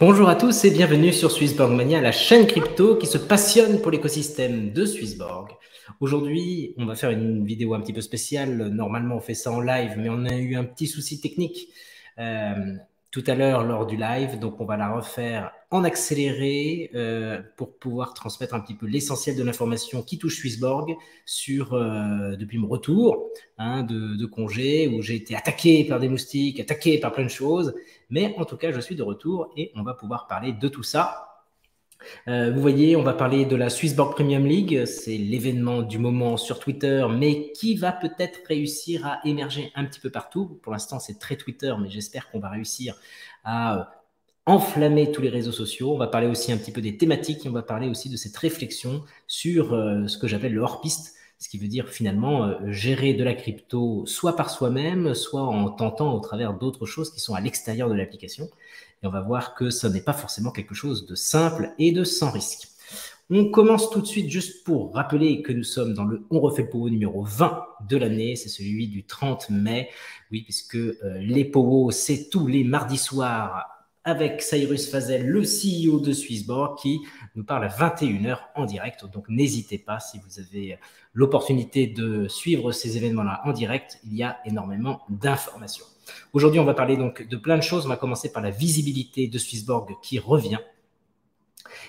Bonjour à tous et bienvenue sur Swissborg Mania, la chaîne crypto qui se passionne pour l'écosystème de Swissborg. Aujourd'hui, on va faire une vidéo un petit peu spéciale. Normalement, on fait ça en live, mais on a eu un petit souci technique tout à l'heure lors du live. Donc, on va la refaire en accéléré pour pouvoir transmettre un petit peu l'essentiel de l'information qui touche Swissborg depuis mon retour de congé où j'ai été attaqué par des moustiques, attaqué par plein de choses. Mais en tout cas, je suis de retour et on va pouvoir parler de tout ça. Vous voyez, on va parler de la Swissborg Premium League. C'est l'événement du moment sur Twitter, mais qui va peut-être réussir à émerger un petit peu partout. Pour l'instant, c'est très Twitter, mais j'espère qu'on va réussir à enflammer tous les réseaux sociaux. On va parler aussi un petit peu des thématiques et on va parler aussi de cette réflexion sur ce que j'appelle le hors-piste. Ce qui veut dire finalement gérer de la crypto soit par soi-même, soit en tentant au travers d'autres choses qui sont à l'extérieur de l'application. Et on va voir que ce n'est pas forcément quelque chose de simple et de sans risque. On commence tout de suite juste pour rappeler que nous sommes dans le On refait le POWO numéro 20 de l'année. C'est celui du 30 mai. Oui, puisque les POWO, c'est tous les mardis soirs avec Cyrus Fazel, le CEO de Swissborg, qui nous parle à 21h en direct. Donc, n'hésitez pas si vous avez l'opportunité de suivre ces événements-là en direct. Il y a énormément d'informations. Aujourd'hui, on va parler donc de plein de choses. On va commencer par la visibilité de Swissborg qui revient.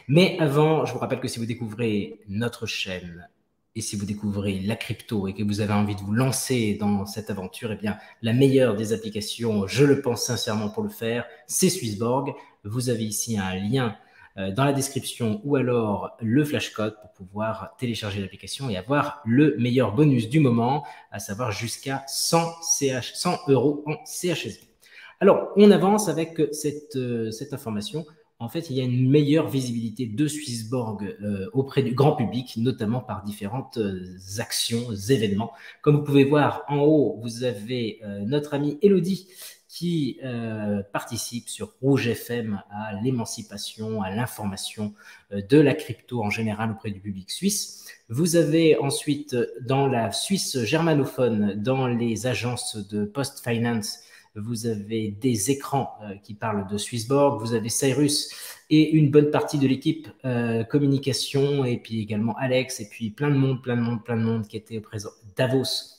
Mais avant, je vous rappelle que si vous découvrez notre chaîne et si vous découvrez la crypto et que vous avez envie de vous lancer dans cette aventure, eh bien, la meilleure des applications, je le pense sincèrement pour le faire, c'est Swissborg. Vous avez ici un lien dans la description ou alors le flashcode pour pouvoir télécharger l'application et avoir le meilleur bonus du moment, à savoir jusqu'à 100 € en CHSV. Alors, on avance avec cette information. En fait, il y a une meilleure visibilité de Swissborg auprès du grand public, notamment par différentes actions, événements. Comme vous pouvez voir en haut, vous avez notre amie Elodie qui participe sur Rouge FM à l'émancipation, à l'information de la crypto en général auprès du public suisse. Vous avez ensuite dans la Suisse germanophone, dans les agences de post-finance, vous avez des écrans qui parlent de Swissborg, vous avez Cyrus et une bonne partie de l'équipe communication, et puis également Alex, et puis plein de monde qui était présent à Davos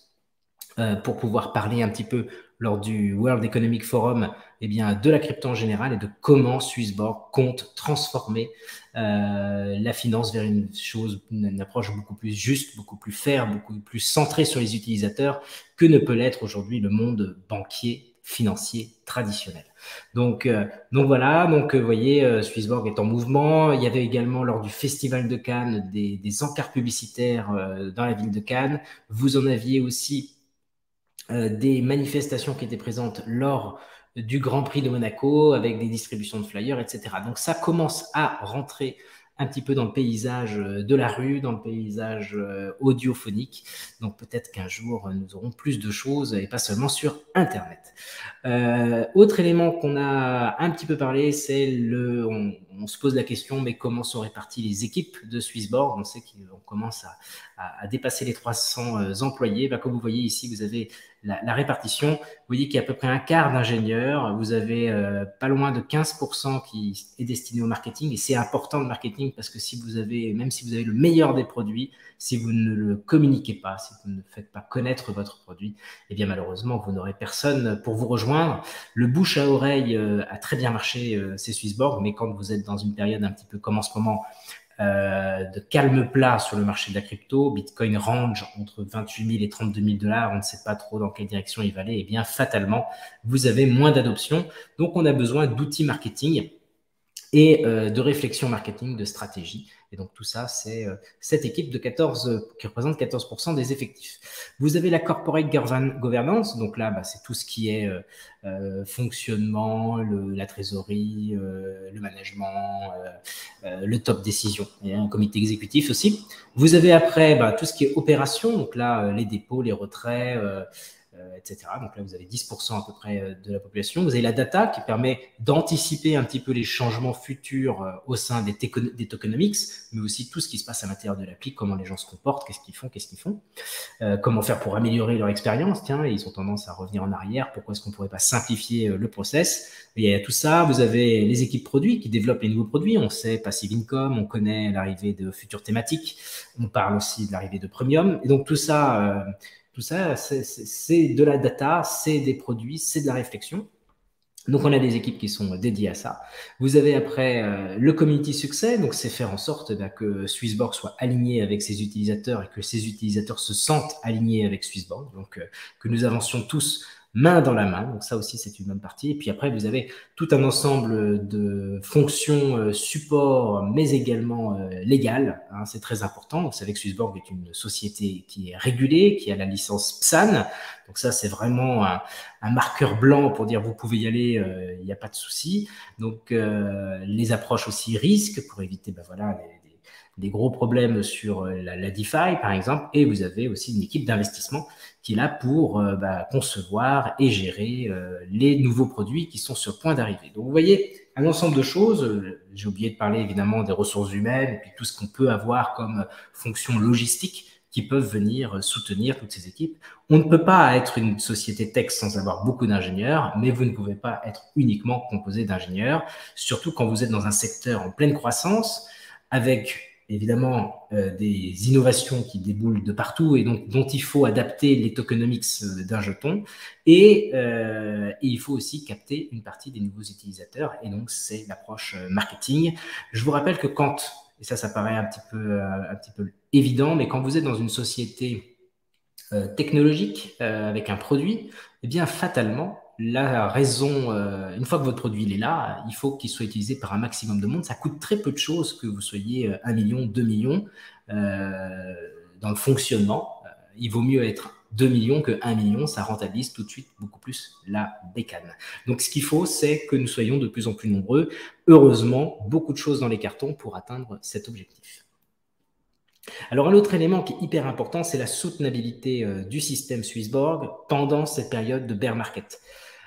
pour pouvoir parler un petit peu lors du World Economic Forum de la crypto en général et de comment Swissborg compte transformer la finance vers une approche beaucoup plus juste, beaucoup plus fair, beaucoup plus centrée sur les utilisateurs que ne peut l'être aujourd'hui le monde banquier financier traditionnel. Donc voilà, vous voyez, Swissborg est en mouvement. Il y avait également lors du Festival de Cannes des encarts publicitaires dans la ville de Cannes. Vous en aviez aussi des manifestations qui étaient présentes lors du Grand Prix de Monaco avec des distributions de flyers, etc. Donc ça commence à rentrer un petit peu dans le paysage de la rue, dans le paysage audiophonique. Donc peut-être qu'un jour, nous aurons plus de choses et pas seulement sur Internet. Autre élément qu'on a un petit peu parlé, c'est on se pose la question, mais comment sont réparties les équipes de Swissborg? On sait qu'on commence à dépasser les 300 employés. Comme vous voyez ici, vous avez la répartition. Vous voyez qu'il y a à peu près un quart d'ingénieurs. Vous avez pas loin de 15% qui est destiné au marketing. Et c'est important le marketing parce que même si vous avez le meilleur des produits, si vous ne le communiquez pas, si vous ne faites pas connaître votre produit, eh bien malheureusement, vous n'aurez personne pour vous rejoindre. Le bouche à oreille a très bien marché, c'est Swissborg, mais quand vous êtes dans une période un petit peu comme en ce moment, de calme plat sur le marché de la crypto, Bitcoin range entre 28 000 et 32 000 $, on ne sait pas trop dans quelle direction il va aller, et bien fatalement, vous avez moins d'adoption. Donc, on a besoin d'outils marketing et de réflexion marketing, de stratégie. Et donc, tout ça, c'est cette équipe qui représente 14% des effectifs. Vous avez la corporate governance. Donc là, c'est tout ce qui est fonctionnement, la trésorerie, le management, le top décision et un comité exécutif aussi. Vous avez après tout ce qui est opération. Donc là, les dépôts, les retraits, etc. Donc là, vous avez 10% à peu près de la population. Vous avez la data qui permet d'anticiper un petit peu les changements futurs au sein des tokenomics, mais aussi tout ce qui se passe à l'intérieur de l'appli, comment les gens se comportent, qu'est-ce qu'ils font. Comment faire pour améliorer leur expérience. Tiens, ils ont tendance à revenir en arrière. Pourquoi est-ce qu'on ne pourrait pas simplifier le process? Il y a tout ça. Vous avez les équipes produits qui développent les nouveaux produits. On sait Passive Income, on connaît l'arrivée de futures thématiques. On parle aussi de l'arrivée de Premium. Et donc tout ça, c'est de la data, c'est des produits, c'est de la réflexion. Donc, on a des équipes qui sont dédiées à ça. Vous avez après le community succès, donc c'est faire en sorte que Swissborg soit aligné avec ses utilisateurs et que ses utilisateurs se sentent alignés avec Swissborg, donc que nous avancions tous main dans la main. Donc ça aussi, c'est une bonne partie. Et puis après, vous avez tout un ensemble de fonctions support, mais également légales. Hein, c'est très important. Vous savez que Swissborg est une société qui est régulée, qui a la licence PSAN. Donc ça, c'est vraiment un marqueur blanc pour dire vous pouvez y aller, il n'y a pas de souci. Donc les approches aussi risques pour éviter des gros problèmes sur la DeFi, par exemple. Et vous avez aussi une équipe d'investissement qui est là pour concevoir et gérer les nouveaux produits qui sont sur le point d'arriver. Donc, vous voyez, un ensemble de choses. J'ai oublié de parler évidemment des ressources humaines et puis tout ce qu'on peut avoir comme fonction logistique qui peuvent venir soutenir toutes ces équipes. On ne peut pas être une société tech sans avoir beaucoup d'ingénieurs, mais vous ne pouvez pas être uniquement composé d'ingénieurs, surtout quand vous êtes dans un secteur en pleine croissance, avec évidemment des innovations qui déboulent de partout et donc dont il faut adapter les tokenomics d'un jeton. Et il faut aussi capter une partie des nouveaux utilisateurs. Et donc, c'est l'approche marketing. Je vous rappelle que et ça paraît un petit peu évident, mais quand vous êtes dans une société technologique avec un produit, eh bien, fatalement, la raison, une fois que votre produit est là, il faut qu'il soit utilisé par un maximum de monde. Ça coûte très peu de choses que vous soyez 1 million, 2 millions dans le fonctionnement. Il vaut mieux être 2 millions que 1 million, ça rentabilise tout de suite beaucoup plus la bécane. Donc, ce qu'il faut, c'est que nous soyons de plus en plus nombreux. Heureusement, beaucoup de choses dans les cartons pour atteindre cet objectif. Alors, un autre élément qui est hyper important, c'est la soutenabilité du système Swissborg pendant cette période de bear market.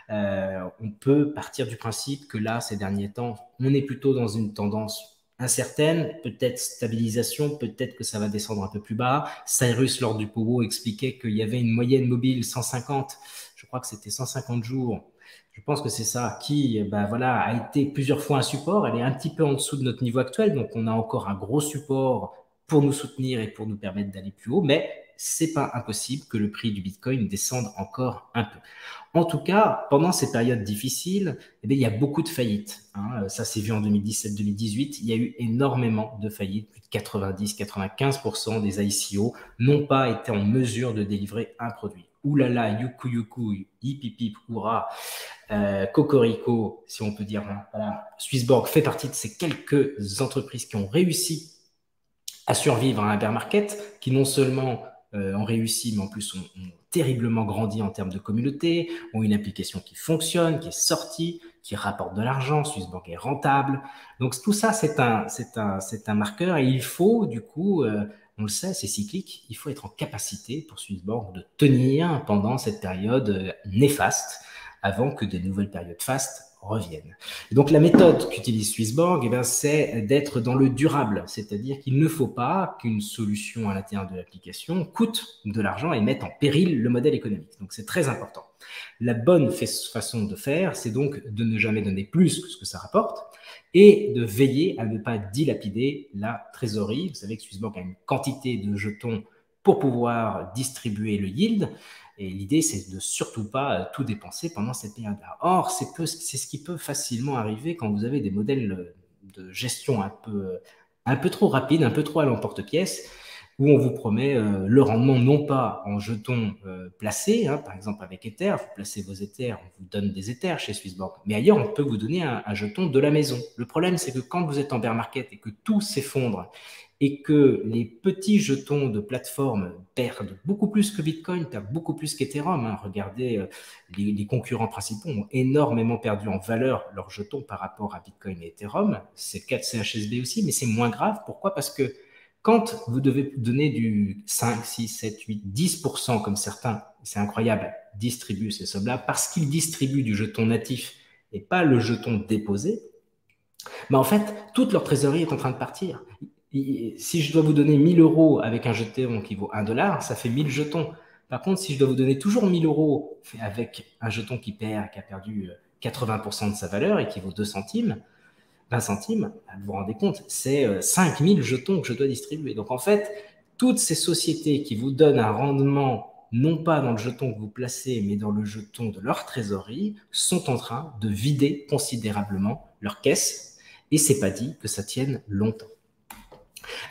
On peut partir du principe que là, ces derniers temps, on est plutôt dans une tendance incertaine, peut-être stabilisation, peut-être que ça va descendre un peu plus bas. Cyrus, lors du Powo, expliquait qu'il y avait une moyenne mobile 150, je crois que c'était 150 jours, je pense que c'est ça, qui a été plusieurs fois un support. Elle est un petit peu en dessous de notre niveau actuel, donc on a encore un gros support pour nous soutenir et pour nous permettre d'aller plus haut, mais c'est pas impossible que le prix du Bitcoin descende encore un peu. En tout cas, pendant ces périodes difficiles, il y a beaucoup de faillites. Hein. Ça s'est vu en 2017-2018. Il y a eu énormément de faillites. Plus de 90-95% des ICO n'ont pas été en mesure de délivrer un produit. Oulala, youkou youkou, hip hip hip, hurrah, cocorico, si on peut dire. Hein. Voilà. Swissborg fait partie de ces quelques entreprises qui ont réussi à survivre à un bear market, qui non seulement ont réussi, mais en plus ont terriblement grandi en termes de communauté, ont une application qui fonctionne, qui est sortie, qui rapporte de l'argent, Swissborg est rentable. Donc tout ça, c'est un marqueur et il faut du coup, on le sait, c'est cyclique, il faut être en capacité pour Swissborg de tenir pendant cette période néfaste avant que de nouvelles périodes fastes reviennent. Et donc la méthode qu'utilise Swissborg, c'est d'être dans le durable, c'est-à-dire qu'il ne faut pas qu'une solution à l'intérieur de l'application coûte de l'argent et mette en péril le modèle économique. Donc c'est très important. La bonne façon de faire, c'est donc de ne jamais donner plus que ce que ça rapporte et de veiller à ne pas dilapider la trésorerie. Vous savez que Swissborg a une quantité de jetons pour pouvoir distribuer le yield. Et l'idée, c'est de surtout pas tout dépenser pendant cette période-là. Or, c'est ce qui peut facilement arriver quand vous avez des modèles de gestion un peu trop rapides, un peu trop à l'emporte-pièce, où on vous promet le rendement non pas en jetons placés, hein, par exemple avec Ether, vous placez vos Ethers, on vous donne des Ethers chez Swissborg, mais ailleurs, on peut vous donner un jeton de la maison. Le problème, c'est que quand vous êtes en bear market et que tout s'effondre, et que les petits jetons de plateforme perdent beaucoup plus que Bitcoin, perdent beaucoup plus qu'Ethereum. Hein. Regardez, les concurrents principaux ont énormément perdu en valeur leurs jetons par rapport à Bitcoin et Ethereum. C'est le cas de CHSB aussi, mais c'est moins grave. Pourquoi? Parce que quand vous devez donner du 5, 6, 7, 8, 10%, comme certains c'est incroyable, distribuent ces sommes-là parce qu'ils distribuent du jeton natif et pas le jeton déposé, en fait, toute leur trésorerie est en train de partir. Si je dois vous donner 1000 euros avec un jeton qui vaut 1 dollar, ça fait 1000 jetons. Par contre, si je dois vous donner toujours 1000 euros avec un jeton qui a perdu 80% de sa valeur et qui vaut 2 centimes, 20 centimes, vous vous rendez compte, c'est 5000 jetons que je dois distribuer. Donc en fait, toutes ces sociétés qui vous donnent un rendement, non pas dans le jeton que vous placez, mais dans le jeton de leur trésorerie, sont en train de vider considérablement leur caisse. Et c'est pas dit que ça tienne longtemps.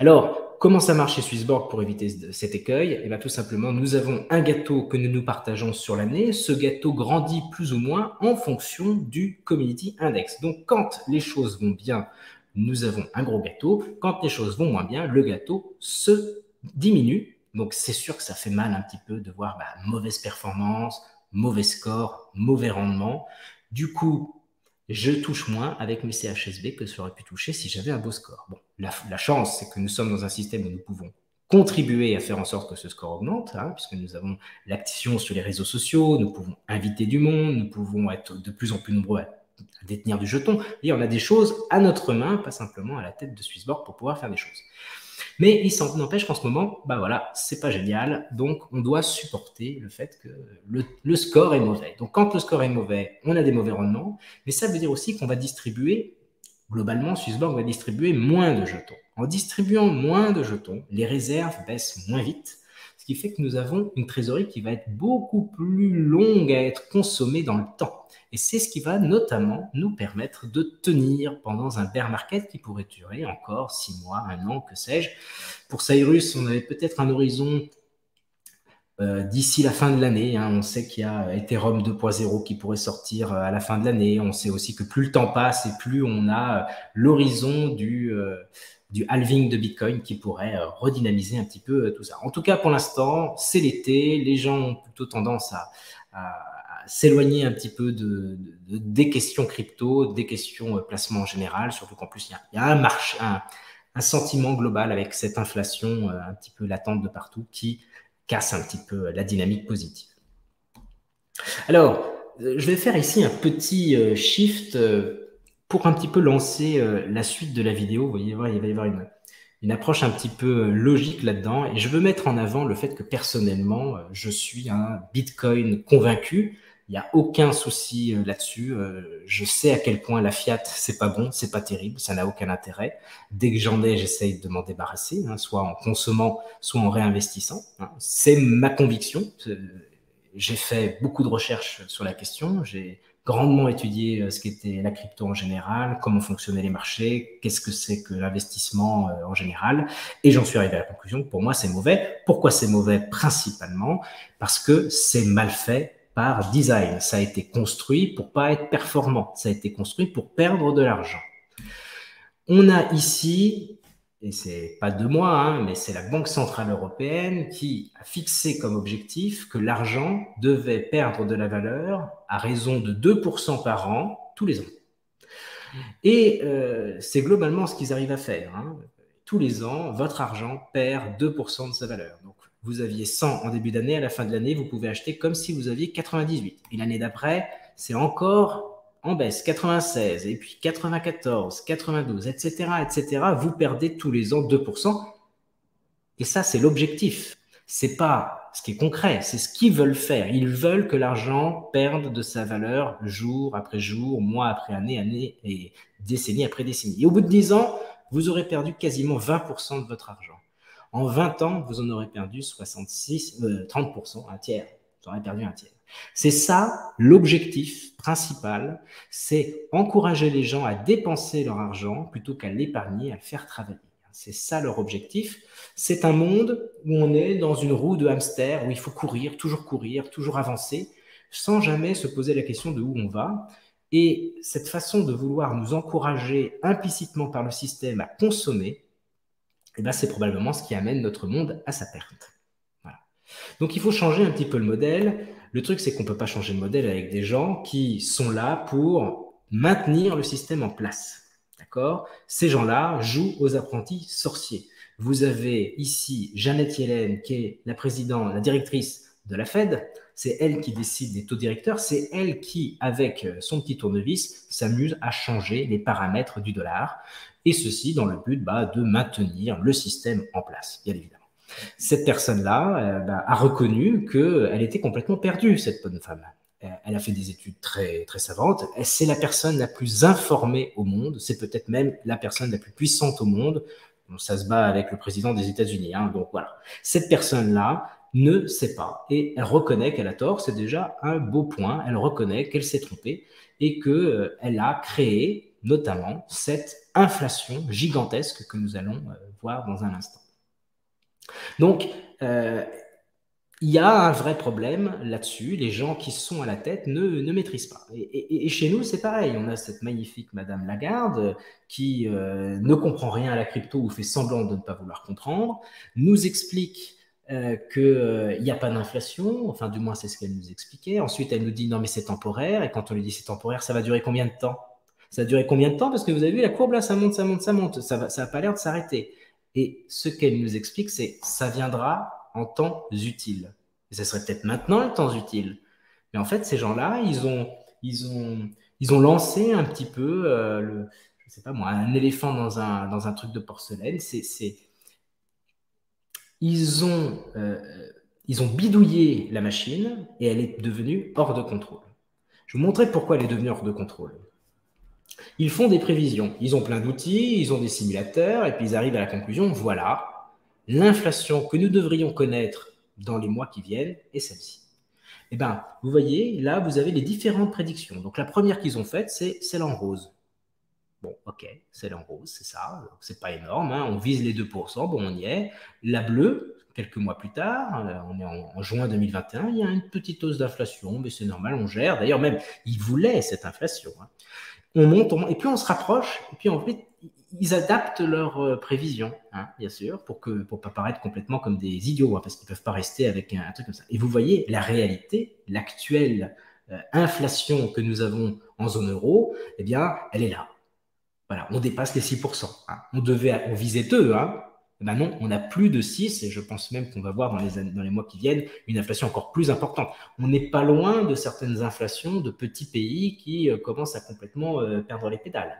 Alors, comment ça marche chez Swissborg pour éviter cet écueil? Eh bien, tout simplement, nous avons un gâteau que nous partageons sur l'année. Ce gâteau grandit plus ou moins en fonction du Community Index. Donc, quand les choses vont bien, nous avons un gros gâteau. Quand les choses vont moins bien, le gâteau se diminue. Donc, c'est sûr que ça fait mal un petit peu de voir mauvaise performance, mauvais score, mauvais rendement. Du coup, je touche moins avec mes CHSB que j'aurais pu toucher si j'avais un beau score. Bon, la chance, c'est que nous sommes dans un système où nous pouvons contribuer à faire en sorte que ce score augmente, puisque nous avons l'action sur les réseaux sociaux, nous pouvons inviter du monde, nous pouvons être de plus en plus nombreux à détenir du jeton. Et on a des choses à notre main, pas simplement à la tête de Swissborg pour pouvoir faire des choses. Mais il s'en empêche qu'en ce moment, voilà, c'est pas génial. Donc, on doit supporter le fait que le score est mauvais. Donc, quand le score est mauvais, on a des mauvais rendements. Mais ça veut dire aussi qu'on va distribuer, globalement, Swissborg va distribuer moins de jetons. En distribuant moins de jetons, les réserves baissent moins vite, ce qui fait que nous avons une trésorerie qui va être beaucoup plus longue à être consommée dans le temps. Et c'est ce qui va notamment nous permettre de tenir pendant un bear market qui pourrait durer encore 6 mois, 1 an, que sais-je. Pour Cyrus, on avait peut-être un horizon d'ici la fin de l'année. On sait qu'il y a Ethereum 2.0 qui pourrait sortir à la fin de l'année. On sait aussi que plus le temps passe et plus on a l'horizon du halving de Bitcoin qui pourrait redynamiser un petit peu tout ça. En tout cas, pour l'instant, c'est l'été. Les gens ont plutôt tendance à s'éloigner un petit peu des questions crypto, des questions placement en général, surtout qu'en plus, il y a un sentiment global avec cette inflation un petit peu latente de partout qui casse un petit peu la dynamique positive. Alors, je vais faire ici un petit shift pour un petit peu lancer la suite de la vidéo. Vous voyez, il va y avoir une approche un petit peu logique là-dedans. Et je veux mettre en avant le fait que personnellement, je suis un Bitcoin convaincu. Il n'y a aucun souci là-dessus. Je sais à quel point la fiat, c'est pas bon, c'est pas terrible, ça n'a aucun intérêt. Dès que j'en ai, j'essaye de m'en débarrasser, soit en consommant, soit en réinvestissant. C'est ma conviction. J'ai fait beaucoup de recherches sur la question. J'ai grandement étudié ce qu'était la crypto en général, comment fonctionnaient les marchés, qu'est-ce que c'est que l'investissement en général. Et j'en suis arrivé à la conclusion que pour moi, c'est mauvais. Pourquoi c'est mauvais? Principalement parce que c'est mal fait par design. Ça a été construit pour pas être performant. Ça a été construit pour perdre de l'argent. On a ici, et c'est pas de moi, mais c'est la Banque Centrale Européenne qui a fixé comme objectif que l'argent devait perdre de la valeur à raison de 2% par an tous les ans. Et c'est globalement ce qu'ils arrivent à faire. Tous les ans, votre argent perd 2% de sa valeur. Donc, vous aviez 100 en début d'année, à la fin de l'année, vous pouvez acheter comme si vous aviez 98. Et l'année d'après, c'est encore en baisse, 96, et puis 94, 92, etc., etc. Vous perdez tous les ans 2%. Et ça, c'est l'objectif. C'est pas ce qui est concret, c'est ce qu'ils veulent faire. Ils veulent que l'argent perde de sa valeur jour après jour, mois après année, année et décennie après décennie. Et au bout de 10 ans, vous aurez perdu quasiment 20% de votre argent. En 20 ans, vous en aurez perdu 30%, un tiers. Vous aurez perdu un tiers. C'est ça l'objectif principal, c'est encourager les gens à dépenser leur argent plutôt qu'à l'épargner, à le faire travailler. C'est ça leur objectif. C'est un monde où on est dans une roue de hamster, où il faut courir, toujours avancer, sans jamais se poser la question de où on va. Et cette façon de vouloir nous encourager implicitement par le système à consommer, c'est probablement ce qui amène notre monde à sa perte. Voilà. Donc il faut changer un petit peu le modèle. Le truc, c'est qu'on ne peut pas changer le modèle avec des gens qui sont là pour maintenir le système en place. D'accord? Ces gens-là jouent aux apprentis sorciers. Vous avez ici Janet Yellen, qui est la directrice de la Fed, c'est elle qui décide des taux directeurs, c'est elle qui, avec son petit tournevis, s'amuse à changer les paramètres du dollar, et ceci dans le but de maintenir le système en place, bien évidemment. Cette personne-là a reconnu qu'elle était complètement perdue, cette bonne femme. Elle a fait des études très, très savantes. C'est la personne la plus informée au monde. C'est peut-être même la personne la plus puissante au monde. Bon, ça se bat avec le président des États-Unis. Donc voilà. Cette personne-là ne sait pas et elle reconnaît qu'elle a tort. C'est déjà un beau point. Elle reconnaît qu'elle s'est trompée et qu'elle a créé notamment cette inflation gigantesque que nous allons voir dans un instant. Donc, il y a un vrai problème là-dessus. Les gens qui sont à la tête ne maîtrisent pas. Et chez nous, c'est pareil. On a cette magnifique Madame Lagarde qui ne comprend rien à la crypto ou fait semblant de ne pas vouloir comprendre, nous explique qu'il n'y a pas d'inflation, enfin du moins c'est ce qu'elle nous expliquait. Ensuite, elle nous dit non mais c'est temporaire. Et quand on lui dit c'est temporaire, ça va durer combien de temps? Ça va durer combien de temps? Parce que vous avez vu la courbe là, ça monte, ça monte, ça monte. Ça n'a pas l'air de s'arrêter. Et ce qu'elle nous explique, c'est ça viendra en temps utile. Et ça serait peut-être maintenant le temps utile. Mais en fait, ces gens-là, ils ont lancé un petit peu, je sais pas moi, un éléphant dans un truc de porcelaine. Ils ont bidouillé la machine et elle est devenue hors de contrôle. Je vais vous montrer pourquoi elle est devenue hors de contrôle. Ils font des prévisions. Ils ont plein d'outils, ils ont des simulateurs, et puis ils arrivent à la conclusion, voilà, l'inflation que nous devrions connaître dans les mois qui viennent est celle-ci. Eh bien, vous voyez, là, vous avez les différentes prédictions. Donc, la première qu'ils ont faite, c'est celle en rose. Bon, ok, celle en rose, c'est ça. C'est pas énorme, on vise les 2%, bon, on y est. La bleue, quelques mois plus tard, on est en juin 2021, il y a une petite hausse d'inflation, mais c'est normal, on gère. D'ailleurs, même, ils voulaient cette inflation. On monte, et puis on se rapproche, et puis en fait, ils adaptent leurs prévisions, bien sûr, pour pas paraître complètement comme des idiots, parce qu'ils ne peuvent pas rester avec un truc comme ça. Et vous voyez, la réalité, l'actuelle inflation que nous avons en zone euro, eh bien, elle est là. Voilà, on dépasse les 6%. On visait 2, ben non, on a plus de 6, et je pense même qu'on va voir dans les mois qui viennent une inflation encore plus importante. On n'est pas loin de certaines inflations de petits pays qui commencent à complètement perdre les pédales.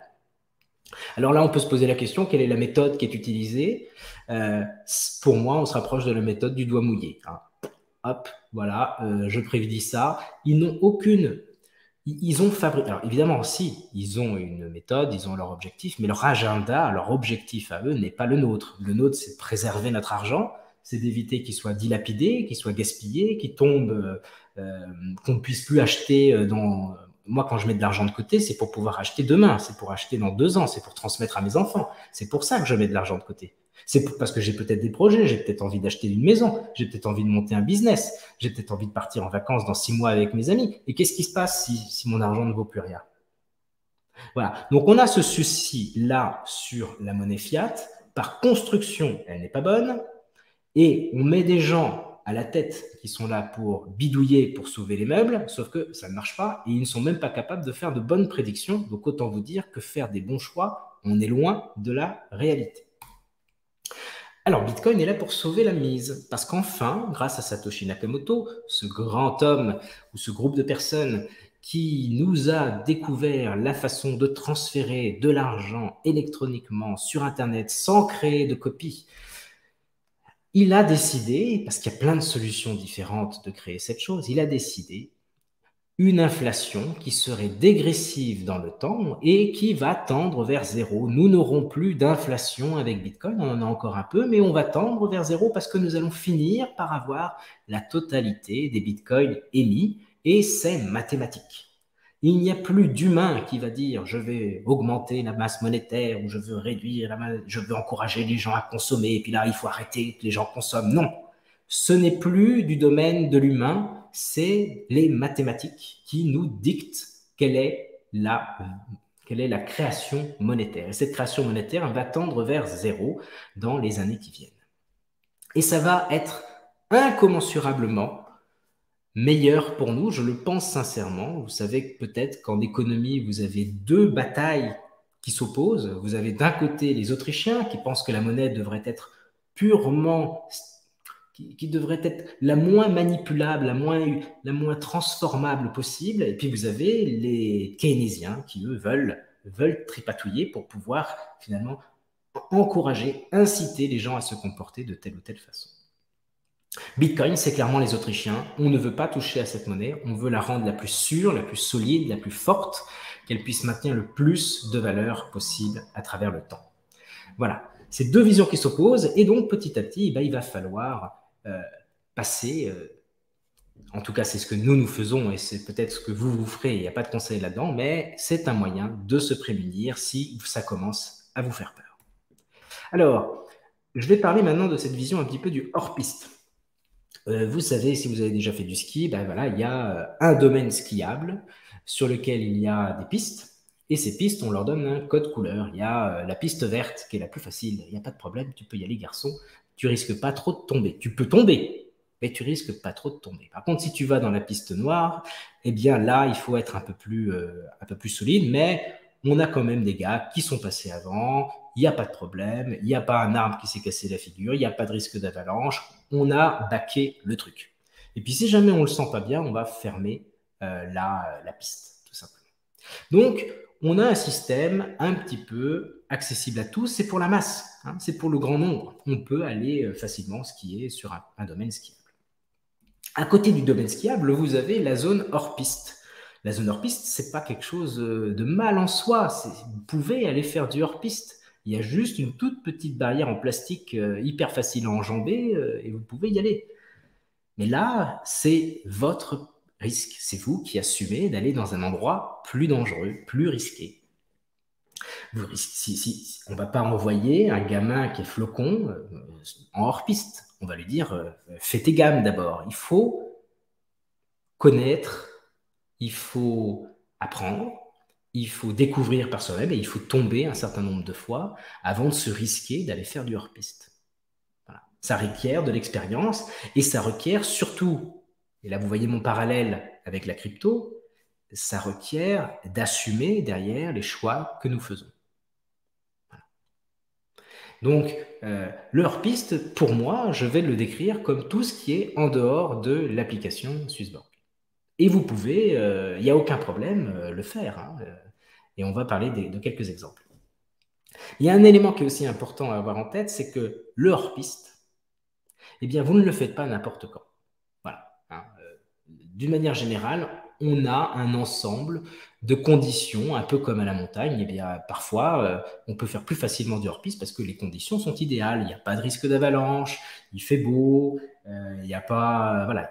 Alors là, on peut se poser la question, quelle est la méthode qui est utilisée? Pour moi, on se rapproche de la méthode du doigt mouillé. Hop, voilà, je prédis ça. Ils n'ont aucune... Ils ont fabriqué... Alors évidemment, si, ils ont une méthode, ils ont leur objectif, mais leur agenda, leur objectif à eux n'est pas le nôtre. Le nôtre, c'est de préserver notre argent, c'est d'éviter qu'il soit dilapidé, qu'il soit gaspillé, qu'il tombe, qu'on ne puisse plus acheter dans... Moi, quand je mets de l'argent de côté, c'est pour pouvoir acheter demain, c'est pour acheter dans 2 ans, c'est pour transmettre à mes enfants. C'est pour ça que je mets de l'argent de côté. C'est parce que j'ai peut-être des projets, j'ai peut-être envie d'acheter une maison, j'ai peut-être envie de monter un business, j'ai peut-être envie de partir en vacances dans 6 mois avec mes amis. Et qu'est-ce qui se passe si mon argent ne vaut plus rien? Voilà. Donc, on a ce souci-là sur la monnaie fiat. Par construction, elle n'est pas bonne. Et on met des gens à la tête qui sont là pour bidouiller, pour sauver les meubles, sauf que ça ne marche pas et ils ne sont même pas capables de faire de bonnes prédictions. Donc, autant vous dire que faire des bons choix, on est loin de la réalité. Alors, Bitcoin est là pour sauver la mise, parce qu'enfin, grâce à Satoshi Nakamoto, ce grand homme ou ce groupe de personnes qui nous a découvert la façon de transférer de l'argent électroniquement sur Internet sans créer de copie, il a décidé, parce qu'il y a plein de solutions différentes de créer cette chose, il a décidé une inflation qui serait dégressive dans le temps et qui va tendre vers zéro. Nous n'aurons plus d'inflation avec Bitcoin, on en a encore un peu, mais on va tendre vers zéro parce que nous allons finir par avoir la totalité des Bitcoins émis et c'est mathématique. Il n'y a plus d'humain qui va dire je vais augmenter la masse monétaire ou je veux réduire la masse, je veux encourager les gens à consommer et puis là il faut arrêter que les gens consomment. Non, ce n'est plus du domaine de l'humain, c'est les mathématiques qui nous dictent quelle est la création monétaire. Et cette création monétaire va tendre vers zéro dans les années qui viennent. Et ça va être incommensurablement meilleur pour nous, je le pense sincèrement. Vous savez que peut-être qu'en économie, vous avez 2 batailles qui s'opposent. Vous avez d'un côté les Autrichiens qui pensent que la monnaie devrait être purement qui devrait être la moins manipulable, la moins transformable possible. Et puis vous avez les keynésiens qui, eux, veulent tripatouiller pour pouvoir finalement encourager, inciter les gens à se comporter de telle ou telle façon. Bitcoin, c'est clairement les Autrichiens. On ne veut pas toucher à cette monnaie. On veut la rendre la plus sûre, la plus solide, la plus forte, qu'elle puisse maintenir le plus de valeur possible à travers le temps. Voilà. C'est deux visions qui s'opposent. Et donc, petit à petit, il va falloir passer, en tout cas c'est ce que nous faisons et c'est peut-être ce que vous ferez, il n'y a pas de conseil là-dedans, mais c'est un moyen de se prémunir si ça commence à vous faire peur. Alors, je vais parler maintenant de cette vision un petit peu du hors-piste. Vous savez, si vous avez déjà fait du ski, voilà, il y a un domaine skiable sur lequel il y a des pistes. Et ces pistes, on leur donne un code couleur. Il y a la piste verte qui est la plus facile. Il n'y a pas de problème, tu peux y aller, garçon. Tu risques pas trop de tomber. Tu peux tomber, mais tu risques pas trop de tomber. Par contre, si tu vas dans la piste noire, eh bien là, il faut être un peu plus solide, mais on a quand même des gars qui sont passés avant. Il n'y a pas de problème. Il n'y a pas un arbre qui s'est cassé la figure. Il n'y a pas de risque d'avalanche. On a baqué le truc. Et puis, si jamais on ne le sent pas bien, on va fermer la piste, tout simplement. Donc, on a un système un petit peu accessible à tous. C'est pour la masse, hein, c'est pour le grand nombre. On peut aller facilement skier sur un domaine skiable. À côté du domaine skiable, vous avez la zone hors piste. La zone hors piste, c'est pas quelque chose de mal en soi. Vous pouvez aller faire du hors piste. Il y a juste une toute petite barrière en plastique hyper facile à enjamber et vous pouvez y aller. Mais là, c'est votre risque. C'est vous qui assumez d'aller dans un endroit plus dangereux, plus risqué. On ne va pas envoyer un gamin qui est flocon en hors-piste. On va lui dire, fais tes gammes d'abord. Il faut connaître, il faut apprendre, il faut découvrir par soi-même et il faut tomber un certain nombre de fois avant de se risquer d'aller faire du hors-piste. Voilà. Ça requiert de l'expérience et ça requiert surtout, et là vous voyez mon parallèle avec la crypto, ça requiert d'assumer derrière les choix que nous faisons. Voilà. Donc, le hors-piste, pour moi, je vais le décrire comme tout ce qui est en dehors de l'application Swissborg. Et vous pouvez, il n'y a aucun problème, le faire. Hein, et on va parler de quelques exemples. Il y a un élément qui est aussi important à avoir en tête, c'est que le hors-piste, eh bien, vous ne le faites pas n'importe quand. Voilà. Hein, d'une manière générale, on a un ensemble de conditions, un peu comme à la montagne. Eh bien, parfois, on peut faire plus facilement du hors-piste parce que les conditions sont idéales. Il n'y a pas de risque d'avalanche, il fait beau, il n'y a pas, voilà,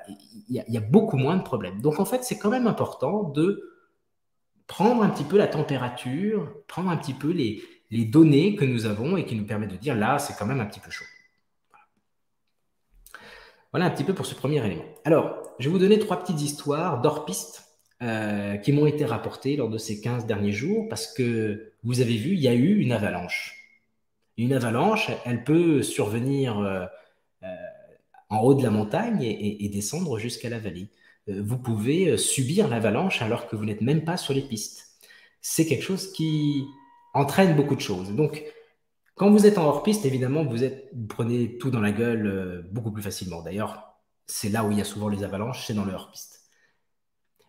il y a beaucoup moins de problèmes. Donc, en fait, c'est quand même important de prendre un petit peu la température, prendre un petit peu les données que nous avons et qui nous permettent de dire là, c'est quand même un petit peu chaud. Voilà un petit peu pour ce premier élément. Alors, je vais vous donner 3 petites histoires d'hors-piste qui m'ont été rapportées lors de ces 15 derniers jours parce que vous avez vu, il y a eu une avalanche. Une avalanche, elle peut survenir en haut de la montagne et descendre jusqu'à la vallée. Vous pouvez subir l'avalanche alors que vous n'êtes même pas sur les pistes. C'est quelque chose qui entraîne beaucoup de choses. Donc, quand vous êtes en hors-piste, évidemment, vous prenez tout dans la gueule beaucoup plus facilement. D'ailleurs, c'est là où il y a souvent les avalanches, c'est dans le hors-piste.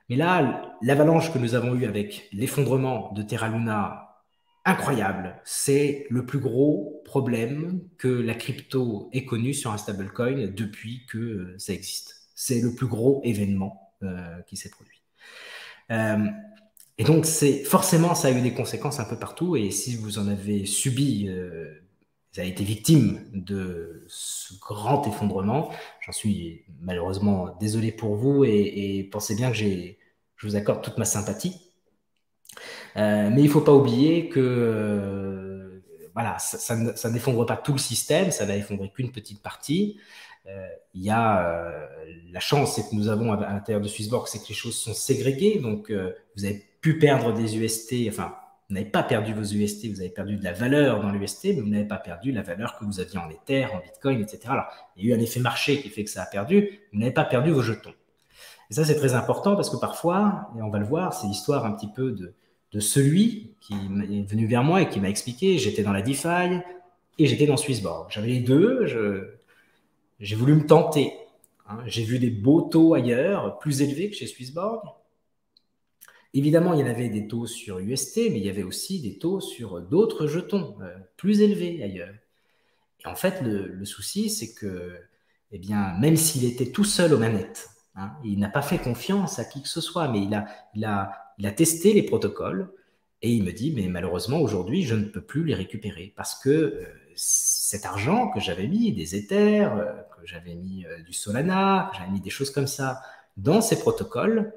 Mais là, l'avalanche que nous avons eue avec l'effondrement de Terra Luna, incroyable. C'est le plus gros problème que la crypto ait connu sur un stablecoin depuis que ça existe. C'est le plus gros événement qui s'est produit. Et donc, forcément, ça a eu des conséquences un peu partout. Et si vous en avez subi, vous avez été victime de ce grand effondrement, j'en suis malheureusement désolé pour vous et pensez bien que je vous accorde toute ma sympathie. Mais il ne faut pas oublier que voilà, ça n'effondre pas tout le système, ça n'a effondré qu'une petite partie. Il y a la chance, c'est que nous avons à l'intérieur de Swissborg, c'est que les choses sont ségrégées. Donc, vous avez pu perdre des UST, enfin, vous n'avez pas perdu vos UST, vous avez perdu de la valeur dans l'UST, mais vous n'avez pas perdu la valeur que vous aviez en Ether, en Bitcoin, etc. Alors, il y a eu un effet marché qui fait que ça a perdu, vous n'avez pas perdu vos jetons. Et ça, c'est très important parce que parfois, et on va le voir, c'est l'histoire un petit peu de celui qui est venu vers moi et qui m'a expliqué, j'étais dans la DeFi et j'étais dans Swissborg. J'avais les deux, j'ai voulu me tenter. Hein. J'ai vu des beaux taux ailleurs, plus élevés que chez Swissborg. Évidemment, il y en avait des taux sur UST, mais il y avait aussi des taux sur d'autres jetons plus élevés ailleurs. Et en fait, le souci, c'est que, eh bien, même s'il était tout seul aux manettes, hein, il n'a pas fait confiance à qui que ce soit, mais il a testé les protocoles et il me dit, mais malheureusement, aujourd'hui, je ne peux plus les récupérer parce que cet argent que j'avais mis, des Ethers, que j'avais mis du Solana, que j'avais mis des choses comme ça dans ces protocoles,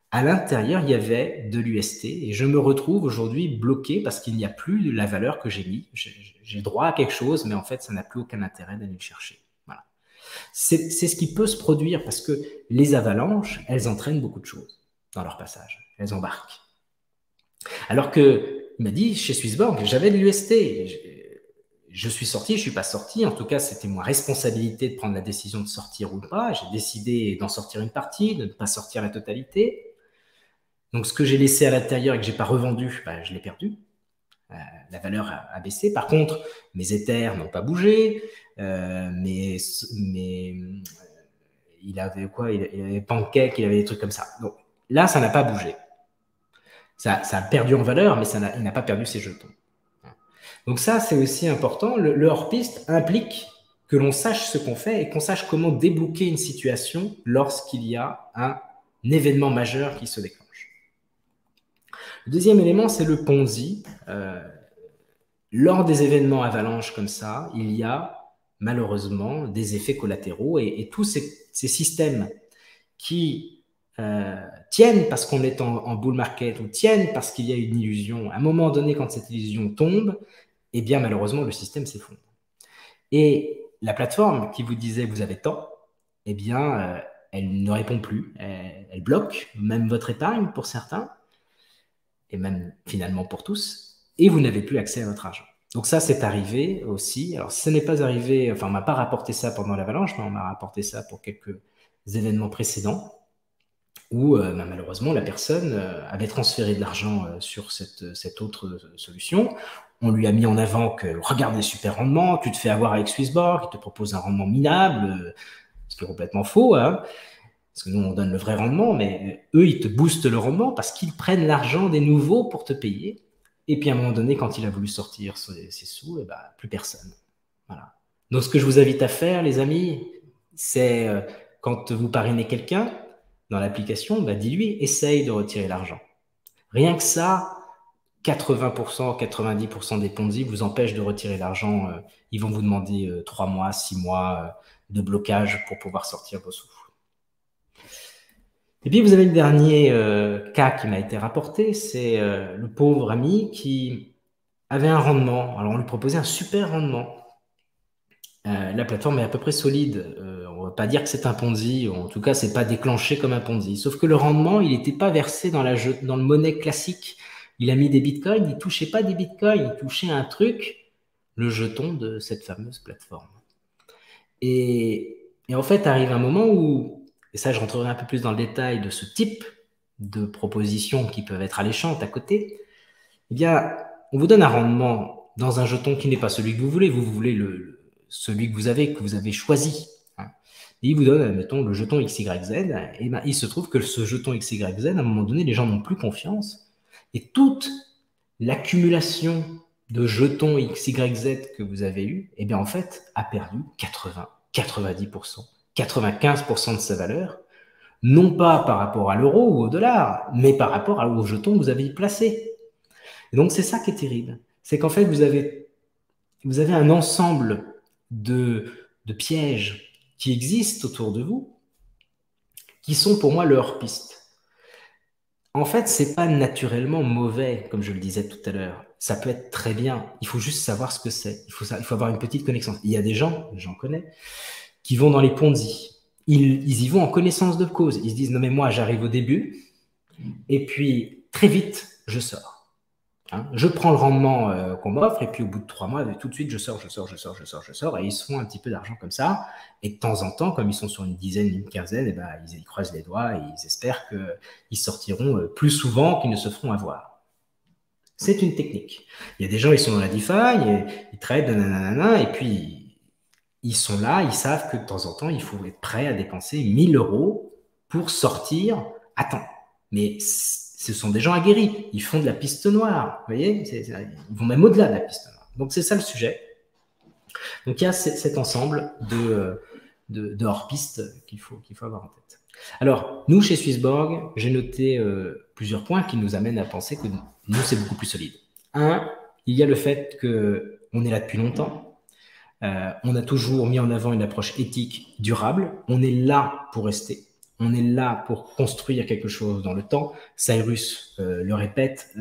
à l'intérieur, il y avait de l'UST et je me retrouve aujourd'hui bloqué parce qu'il n'y a plus la valeur que j'ai mis. J'ai droit à quelque chose, mais en fait, ça n'a plus aucun intérêt d'aller le chercher. Voilà. C'est ce qui peut se produire parce que les avalanches, elles entraînent beaucoup de choses dans leur passage. Elles embarquent. Alors que, il m'a dit, chez Swissborg, j'avais de l'UST. Je suis sorti, je ne suis pas sorti. En tout cas, c'était ma responsabilité de prendre la décision de sortir ou pas. J'ai décidé d'en sortir une partie, de ne pas sortir la totalité. Donc, ce que j'ai laissé à l'intérieur et que je n'ai pas revendu, bah, je l'ai perdu. La valeur a baissé. Par contre, mes Ethers n'ont pas bougé. Mais il avait quoi? Il avait Pancake, il avait des trucs comme ça. Donc, là, ça n'a pas bougé. Ça a perdu en valeur, mais il n'a pas perdu ses jetons. Donc ça, c'est aussi important. Le hors-piste implique que l'on sache ce qu'on fait et qu'on sache comment débloquer une situation lorsqu'il y a un événement majeur qui se déclenche. Le deuxième élément, c'est le Ponzi. Lors des événements avalanches comme ça, il y a malheureusement des effets collatéraux et tous ces systèmes qui tiennent parce qu'on est en bull market ou tiennent parce qu'il y a une illusion, à un moment donné, quand cette illusion tombe, eh bien malheureusement, le système s'effondre. Et la plateforme qui vous disait vous avez tant, eh bien, elle ne répond plus, elle bloque même votre épargne pour certains, et même finalement pour tous, et vous n'avez plus accès à votre argent. Donc ça, c'est arrivé aussi. Alors, ce n'est pas arrivé, enfin, on ne m'a pas rapporté ça pendant l'avalanche, mais on m'a rapporté ça pour quelques événements précédents, où malheureusement, la personne avait transféré de l'argent sur cette autre solution. On lui a mis en avant que, regarde les super rendements, tu te fais avoir avec Swissborg, qui te propose un rendement minable, ce qui est complètement faux, hein. Parce que nous, on donne le vrai rendement, mais eux, ils te boostent le rendement parce qu'ils prennent l'argent des nouveaux pour te payer. Et puis, à un moment donné, quand il a voulu sortir ses sous, eh ben, plus personne. Voilà. Donc, ce que je vous invite à faire, les amis, c'est quand vous parrainez quelqu'un dans l'application, bah, dis-lui, essaye de retirer l'argent. Rien que ça, 80%, 90% des Ponzi vous empêchent de retirer l'argent. Ils vont vous demander 3 mois, 6 mois de blocage pour pouvoir sortir vos sous. Et puis, vous avez le dernier cas qui m'a été rapporté, c'est le pauvre ami qui avait un rendement. Alors, on lui proposait un super rendement. La plateforme est à peu près solide. On ne va pas dire que c'est un Ponzi, ou en tout cas, ce n'est pas déclenché comme un Ponzi. Sauf que le rendement, il n'était pas versé dans le monnaie classique. Il a mis des bitcoins, il ne touchait pas des bitcoins, il touchait un truc, le jeton de cette fameuse plateforme. Et en fait, arrive un moment où, et ça je rentrerai un peu plus dans le détail de ce type de propositions qui peuvent être alléchantes à côté, eh bien, on vous donne un rendement dans un jeton qui n'est pas celui que vous voulez celui que vous avez choisi. Hein. Et il vous donne, mettons, le jeton XYZ, et ben, il se trouve que ce jeton XYZ, à un moment donné, les gens n'ont plus confiance, et toute l'accumulation de jetons XYZ que vous avez eu, eh bien, en fait, a perdu 80, 90%, 95% de sa valeur, non pas par rapport à l'euro ou au dollar, mais par rapport aux jetons que vous avez placés. Et donc, c'est ça qui est terrible. C'est qu'en fait, vous avez un ensemble de pièges qui existent autour de vous, qui sont pour moi le hors-piste. En fait, ce n'est pas naturellement mauvais, comme je le disais tout à l'heure. Ça peut être très bien. Il faut juste savoir ce que c'est. Il faut avoir une petite connaissance. Il y a des gens, j'en connais, qui vont dans les Ponzi. Ils y vont en connaissance de cause. Ils se disent, non mais moi, j'arrive au début, et puis très vite, je sors. Hein, je prends le rendement qu'on m'offre, et puis au bout de 3 mois, tout de suite, je sors, et ils se font un petit peu d'argent comme ça. Et de temps en temps, comme ils sont sur une dizaine, une quinzaine, et ben, ils croisent les doigts et ils espèrent qu'ils sortiront plus souvent qu'ils ne se feront avoir. C'est une technique. Il y a des gens, ils sont dans la DeFi, ils tradent, nanana, et puis ils sont là, ils savent que de temps en temps, il faut être prêt à dépenser 1 000 € pour sortir. Attends, mais ce sont des gens aguerris, ils font de la piste noire, vous voyez, ils vont même au-delà de la piste noire. Donc c'est ça le sujet. Donc il y a cet ensemble de hors-piste qu'il faut avoir en tête. Alors, nous, chez Swissborg, j'ai noté plusieurs points qui nous amènent à penser que nous, c'est beaucoup plus solide. Un, il y a le fait qu'on est là depuis longtemps. On a toujours mis en avant une approche éthique durable. On est là pour rester. On est là pour construire quelque chose dans le temps. Cyrus le répète.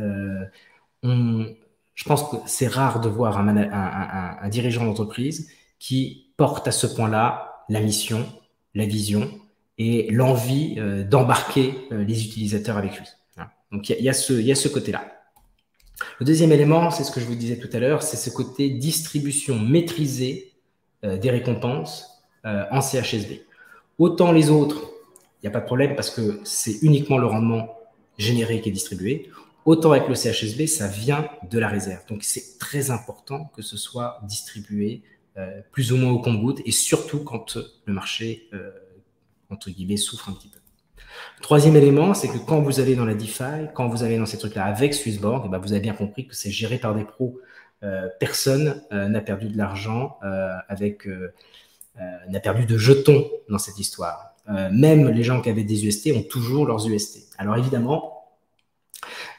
Je pense que c'est rare de voir un dirigeant d'entreprise qui porte à ce point-là la mission, la vision et l'envie d'embarquer les utilisateurs avec lui. Donc, il y a ce côté-là. Le deuxième élément, c'est ce que je vous disais tout à l'heure, c'est ce côté distribution maîtrisée des récompenses en CHSB. Autant les autres, il n'y a pas de problème parce que c'est uniquement le rendement généré qui est distribué. Autant avec le CHSB, ça vient de la réserve. Donc, c'est très important que ce soit distribué plus ou moins au compte-gouttes et surtout quand le marché, entre guillemets, souffre un petit peu. Troisième élément, c'est que quand vous allez dans la DeFi, quand vous allez dans ces trucs-là avec Swissborg, eh ben vous avez bien compris que c'est géré par des pros. Personne n'a perdu de l'argent n'a perdu de jetons dans cette histoire. Même les gens qui avaient des UST ont toujours leurs UST. Alors évidemment,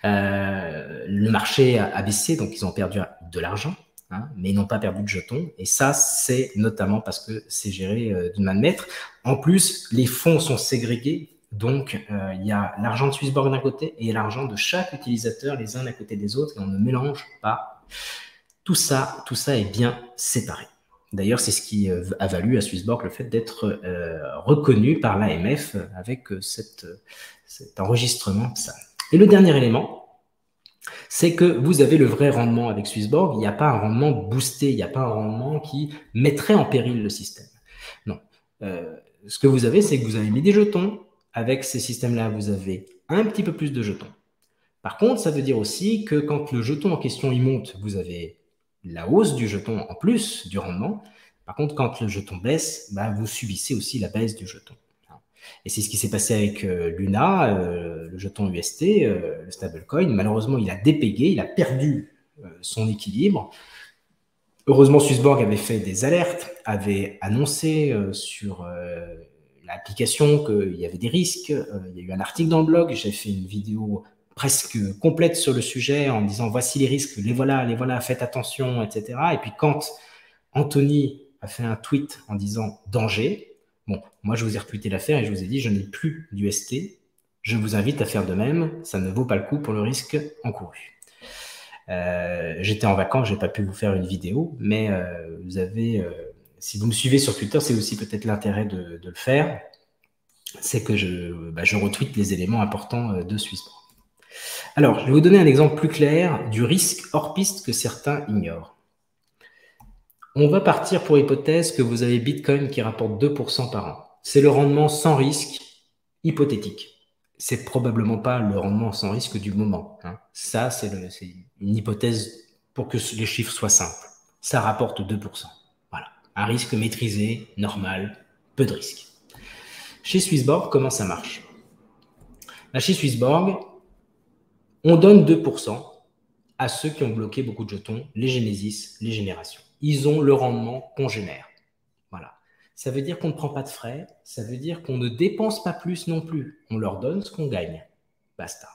le marché a baissé, donc ils ont perdu de l'argent, mais ils n'ont pas perdu de jetons. Et ça, c'est notamment parce que c'est géré d'une main de maître. En plus, les fonds sont ségrégés. Donc, il y a l'argent de Swissborg d'un côté et l'argent de chaque utilisateur les uns à côté des autres et on ne mélange pas. Tout ça est bien séparé. D'ailleurs, c'est ce qui a valu à Swissborg le fait d'être reconnu par l'AMF avec cet enregistrement. Et le dernier élément, c'est que vous avez le vrai rendement avec Swissborg. Il n'y a pas un rendement boosté, il n'y a pas un rendement qui mettrait en péril le système. Non. Ce que vous avez, c'est que vous avez mis des jetons. Avec ces systèmes-là, vous avez un petit peu plus de jetons. Par contre, ça veut dire aussi que quand le jeton en question il monte, vous avez la hausse du jeton en plus du rendement. Par contre, quand le jeton baisse, vous subissez aussi la baisse du jeton. Et c'est ce qui s'est passé avec Luna, le jeton UST, le stablecoin. Malheureusement, il a dépégué, il a perdu son équilibre. Heureusement, Swissborg avait fait des alertes, avait annoncé sur l'application qu'il y avait des risques. Il y a eu un article dans le blog, j'ai fait une vidéo presque complète sur le sujet en disant voici les risques, les voilà, faites attention, etc. Et puis quand Anthony a fait un tweet en disant danger, bon, moi je vous ai retweeté l'affaire et je vous ai dit je n'ai plus d'UST, je vous invite à faire de même, ça ne vaut pas le coup pour le risque encouru. J'étais en vacances, je n'ai pas pu vous faire une vidéo, mais vous avez... si vous me suivez sur Twitter, c'est aussi peut-être l'intérêt de le faire, c'est que je retweete les éléments importants de Swissborg. Alors, je vais vous donner un exemple plus clair du risque hors piste que certains ignorent. On va partir pour hypothèse que vous avez Bitcoin qui rapporte 2% par an. C'est le rendement sans risque hypothétique. C'est probablement pas le rendement sans risque du moment. Ça, c'est une hypothèse pour que les chiffres soient simples. Ça rapporte 2%. Voilà. Un risque maîtrisé, normal, peu de risque. Chez Swissborg, comment ça marche? Chez Swissborg, on donne 2% à ceux qui ont bloqué beaucoup de jetons, les Genesis, les générations. Ils ont le rendement qu'on génère. Voilà. Ça veut dire qu'on ne prend pas de frais, ça veut dire qu'on ne dépense pas plus non plus. On leur donne ce qu'on gagne. Basta.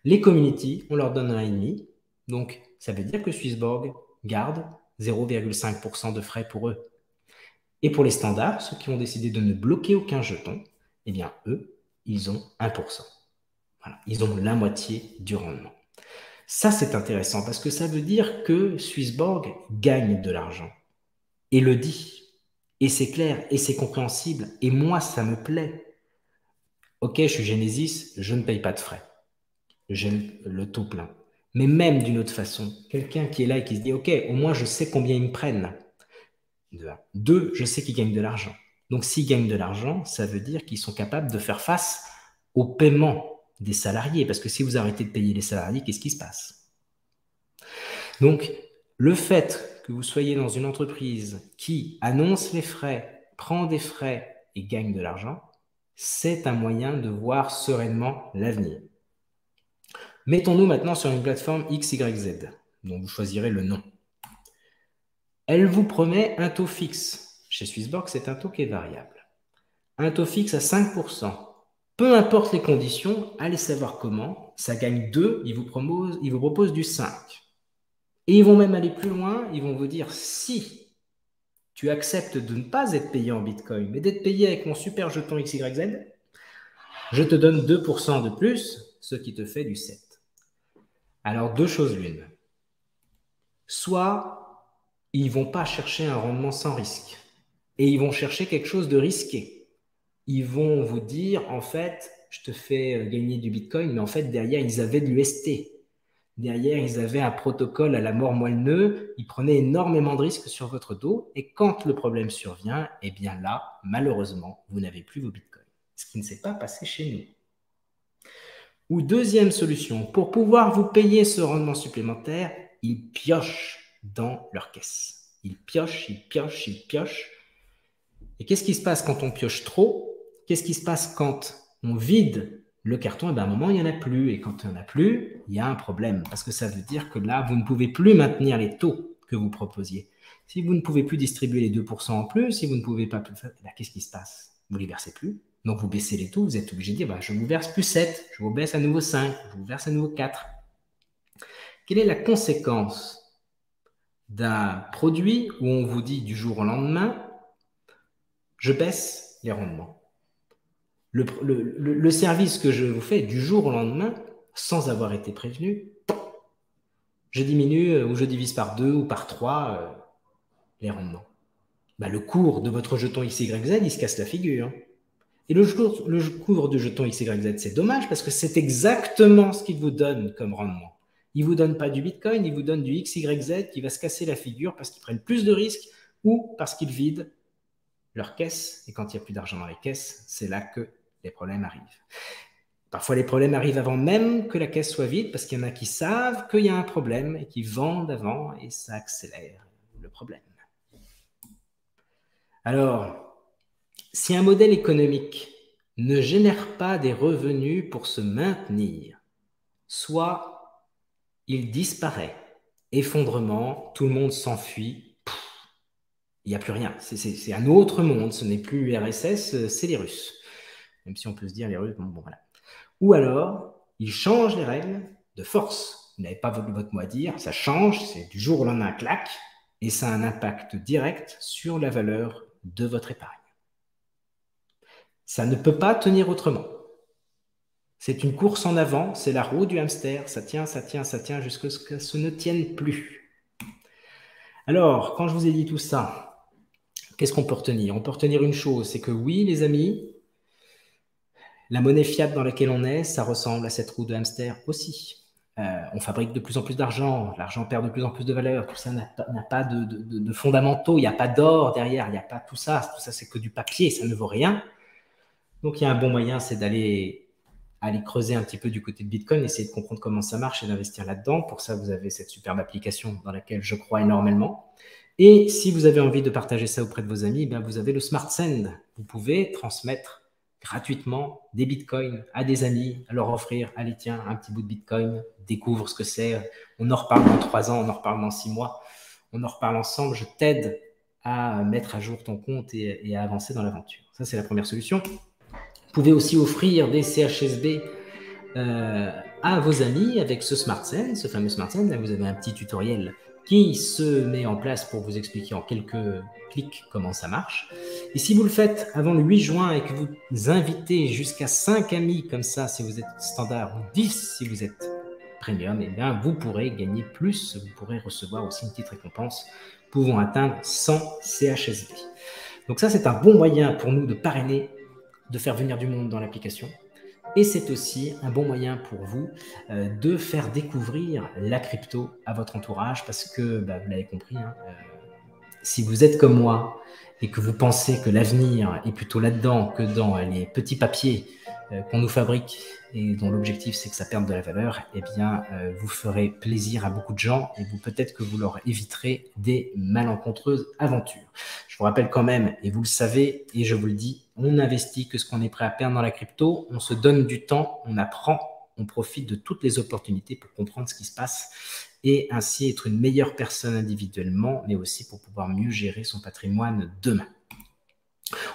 Les communities, on leur donne 1,5. Donc, ça veut dire que Swissborg garde 0,5% de frais pour eux. Et pour les standards, ceux qui ont décidé de ne bloquer aucun jeton, eh bien, eux, ils ont 1%. Voilà. Ils ont la moitié du rendement. Ça, c'est intéressant parce que ça veut dire que Swissborg gagne de l'argent et le dit. Et c'est clair et c'est compréhensible. Et moi, ça me plaît. Ok, je suis Genesis, je ne paye pas de frais. J'ai le taux plein. Mais même d'une autre façon, quelqu'un qui est là et qui se dit, ok, au moins je sais combien ils me prennent. Deux, je sais qu'ils gagnent de l'argent. Donc, s'ils gagnent de l'argent, ça veut dire qu'ils sont capables de faire face au paiement des salariés. Parce que si vous arrêtez de payer les salariés, qu'est-ce qui se passe? Donc, le fait que vous soyez dans une entreprise qui annonce les frais, prend des frais et gagne de l'argent, c'est un moyen de voir sereinement l'avenir. Mettons-nous maintenant sur une plateforme XYZ, dont vous choisirez le nom. Elle vous promet un taux fixe. Chez Swissborg, c'est un taux qui est variable. Un taux fixe à 5%. Peu importe les conditions, allez savoir comment, ça gagne 2, ils vous proposent du 5. Et ils vont même aller plus loin, ils vont vous dire si tu acceptes de ne pas être payé en Bitcoin, mais d'être payé avec mon super jeton XYZ, je te donne 2% de plus, ce qui te fait du 7. Alors, deux choses l'une. Soit ils ne vont pas chercher un rendement sans risque, et ils vont chercher quelque chose de risqué. Ils vont vous dire, en fait, je te fais gagner du Bitcoin, mais en fait, derrière, ils avaient de l'UST. Derrière, ils avaient un protocole à la mort moelleux. Ils prenaient énormément de risques sur votre dos. Et quand le problème survient, eh bien là, malheureusement, vous n'avez plus vos Bitcoins. Ce qui ne s'est pas passé chez nous. Ou deuxième solution, pour pouvoir vous payer ce rendement supplémentaire, ils piochent dans leur caisse. Ils piochent, ils piochent, ils piochent. Et qu'est-ce qui se passe quand on pioche trop? Qu'est-ce qui se passe quand on vide le carton? Et bien à un moment, il n'y en a plus. Et quand il n'y en a plus, il y a un problème. Parce que ça veut dire que là, vous ne pouvez plus maintenir les taux que vous proposiez. Si vous ne pouvez plus distribuer les 2% en plus, si vous ne pouvez pas plus faire, qu'est-ce qui se passe? Vous ne les versez plus. Donc, vous baissez les taux, vous êtes obligé de dire, je vous verse plus 7, je vous baisse à nouveau 5, je vous verse à nouveau 4. Quelle est la conséquence d'un produit où on vous dit du jour au lendemain, je baisse les rendements? Le service que je vous fais du jour au lendemain, sans avoir été prévenu, je diminue ou je divise par 2 ou par 3 les rendements. Le cours de votre jeton XYZ, il se casse la figure. Et le cours du jeton XYZ, c'est dommage parce que c'est exactement ce qu'il vous donne comme rendement. Il ne vous donne pas du Bitcoin, il vous donne du XYZ qui va se casser la figure parce qu'ils prennent plus de risques ou parce qu'ils vident leur caisse. Et quand il n'y a plus d'argent dans les caisses, c'est là que les problèmes arrivent. Parfois, les problèmes arrivent avant même que la caisse soit vide parce qu'il y en a qui savent qu'il y a un problème et qui vendent avant et ça accélère le problème. Alors, si un modèle économique ne génère pas des revenus pour se maintenir, soit il disparaît, effondrement, tout le monde s'enfuit, il n'y a plus rien. C'est un autre monde, ce n'est plus l'URSS, c'est les Russes. Même si on peut se dire les Russes, bon voilà. Ou alors, ils changent les règles de force. Vous n'avez pas votre mot à dire, ça change, c'est du jour au lendemain, clac, et ça a un impact direct sur la valeur de votre épargne. Ça ne peut pas tenir autrement. C'est une course en avant, c'est la roue du hamster, ça tient, ça tient, ça tient jusqu'à ce que ça ne tienne plus. Alors, quand je vous ai dit tout ça, qu'est-ce qu'on peut retenir? On peut retenir une chose, c'est que oui, les amis, la monnaie fiat dans laquelle on est, ça ressemble à cette roue de hamster aussi. On fabrique de plus en plus d'argent, l'argent perd de plus en plus de valeur, tout ça n'a pas de fondamentaux, il n'y a pas d'or derrière, il n'y a pas tout ça c'est que du papier, ça ne vaut rien. Donc il y a un bon moyen, c'est d'aller creuser un petit peu du côté de Bitcoin, essayer de comprendre comment ça marche et d'investir là-dedans. Pour ça, vous avez cette superbe application dans laquelle je crois énormément. Et si vous avez envie de partager ça auprès de vos amis, vous avez le Smart Send. Vous pouvez transmettre gratuitement des bitcoins à des amis, à leur offrir, allez tiens, un petit bout de bitcoin, découvre ce que c'est, on en reparle dans 3 ans, on en reparle dans 6 mois, on en reparle ensemble, je t'aide à mettre à jour ton compte et à avancer dans l'aventure. Ça, c'est la première solution. Vous pouvez aussi offrir des CHSB à vos amis avec ce Smart Send, ce fameux Smart Send. Là, vous avez un petit tutoriel qui se met en place pour vous expliquer en quelques clics comment ça marche. Et si vous le faites avant le 8 juin et que vous invitez jusqu'à 5 amis comme ça, si vous êtes standard, ou 10 si vous êtes premium, eh bien, vous pourrez gagner plus, vous pourrez recevoir aussi une petite récompense pouvant atteindre 100 CHSB. Donc ça, c'est un bon moyen pour nous de parrainer, de faire venir du monde dans l'application. Et c'est aussi un bon moyen pour vous de faire découvrir la crypto à votre entourage parce que, vous l'avez compris, si vous êtes comme moi et que vous pensez que l'avenir est plutôt là-dedans que dans les petits papiers qu'on nous fabrique et dont l'objectif c'est que ça perde de la valeur, eh bien, vous ferez plaisir à beaucoup de gens et peut-être que vous leur éviterez des malencontreuses aventures. Je vous rappelle quand même, et vous le savez, et je vous le dis, on n'investit que ce qu'on est prêt à perdre dans la crypto, on se donne du temps, on apprend, on profite de toutes les opportunités pour comprendre ce qui se passe et ainsi être une meilleure personne individuellement, mais aussi pour pouvoir mieux gérer son patrimoine demain.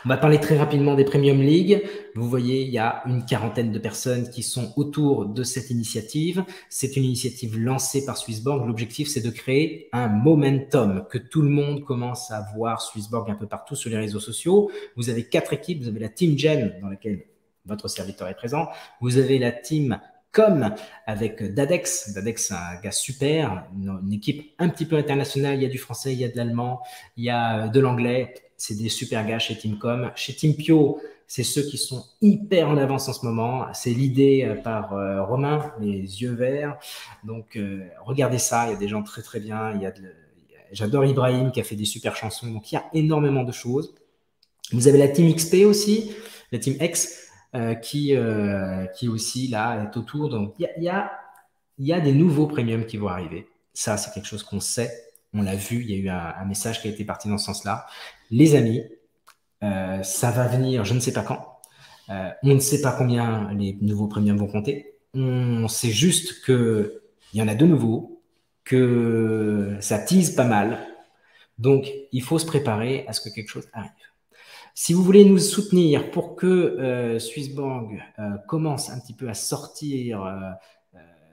On va parler très rapidement des Premium League. Vous voyez, il y a une quarantaine de personnes qui sont autour de cette initiative. C'est une initiative lancée par Swissborg. L'objectif, c'est de créer un momentum, que tout le monde commence à voir Swissborg un peu partout sur les réseaux sociaux. Vous avez 4 équipes. Vous avez la Team Gen, dans laquelle votre serviteur est présent. Vous avez la Team Com avec Dadex. Dadex, c'est un gars super, une équipe un petit peu internationale. Il y a du français, il y a de l'allemand, il y a de l'anglais. C'est des super gars chez Teamcom. Chez Teampio, c'est ceux qui sont hyper en avance en ce moment. C'est l'idée par Romain, les yeux verts. Donc, regardez ça. Il y a des gens très, très bien. J'adore Ibrahim qui a fait des super chansons. Donc, il y a énormément de choses. Vous avez la Team XP aussi, la Team X, qui aussi, là, est autour. Donc, il y a des nouveaux premiums qui vont arriver. Ça, c'est quelque chose qu'on sait. On l'a vu, il y a eu un message qui a été parti dans ce sens-là. Les amis, ça va venir, je ne sais pas quand. On ne sait pas combien les nouveaux premiums vont compter. On sait juste qu'il y en a de nouveaux, que ça tease pas mal. Donc, il faut se préparer à ce que quelque chose arrive. Si vous voulez nous soutenir pour que Swissborg commence un petit peu à sortir